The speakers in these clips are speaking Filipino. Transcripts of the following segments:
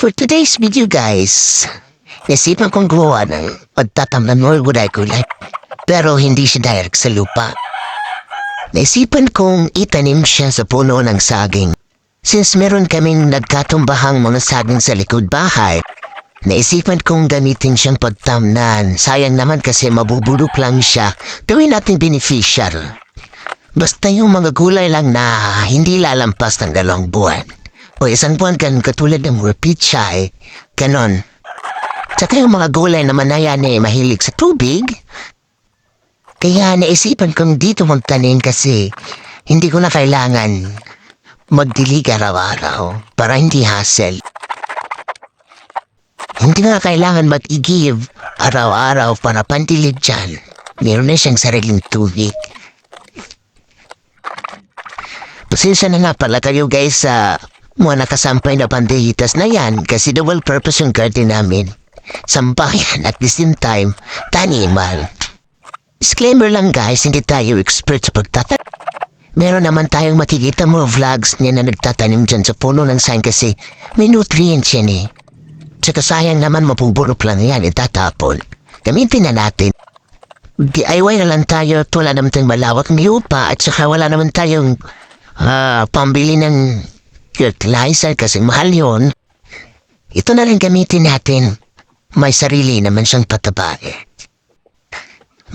For today's video guys, naisipan kong gumawa ng pagtatamnan mo gulay-gulay. Pero hindi siya direct sa lupa. Naisipan kong itanim siya sa puno ng saging. Since meron kaming nagkatumbahang mga saging sa likod bahay, naisipan kong gamitin siyang pagtamnan. Sayang naman kasi mabubulok lang siya. Gawin natin beneficial. Basta yung mga gulay lang na hindi lalampas ng 2 buwan. O 1 buwan ganun katulad ng repeat siya eh. Ganon. Tsaka yung mga gulay naman na yan eh mahilig sa tubig. Kaya naisipan kong dito magtanim kasi hindi ko na kailangan magdilig araw-araw para hindi hassle. Hindi na kailangan mag-i-give araw-araw para pandilig dyan. Meron na siyang sariling tubig. Pasensya na nga pala kayo guys sa mga nakasampay na bandejitas na yan kasi dual purpose yung garden namin. Sampayan at the same time, taniman. Disclaimer lang guys, hindi tayo expert sa pagtatanim. Meron naman tayong makikita mo vlogs niya na nagtatanim dyan sa puno ng sign kasi may nutrients yan eh. Tsaka sayang naman mapubulok lang yan, itatapon. Gamitin na natin. DIY na lang tayo at wala naman tayong malawak na lupa at saka wala naman tayong pambili ng fertilizer kasi mahal yun. Ito na rin gamitin natin. May sarili naman siyang pataba eh.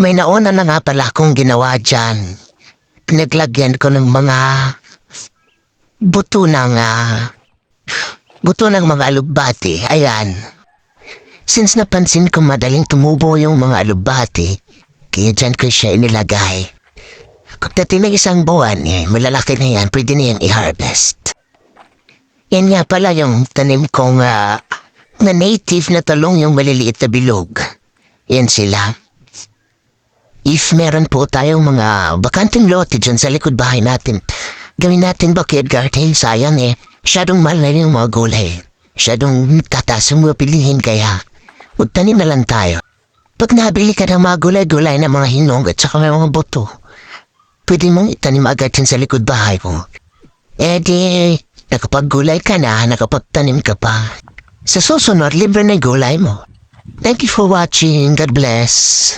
May nauna na nga pala akong ginawa dyan. Pinaglagyan ko ng mga buto ng mga alubati. Ayan. Since napansin ko madaling tumubo yung mga alubati, kaya dyan ko siya inilagay. Kung dating ng 1 buwan eh, malalaki na yan, pwede na yan i-harvest. Yan nga pala yung tanim kong na native na talong yung maliliit na bilog. Yan sila. If meron po tayong mga bakanting lote dyan sa likod bahay natin, gawin natin backyard garden, sayang eh. Masyadong mahal na yung mga gulay. Masyadong tataas yung mga pilihin kaya magtanim na lang tayo. Pag nabili ka ng mga gulay-gulay na mga hinog at saka may mga buto, pwede mong itanim agad dyan sa likod bahay ko. Eh di, nakapaggulay ka na, nakapagtanim ka pa. Sa susunod, libre na gulay mo. Thank you for watching. God bless.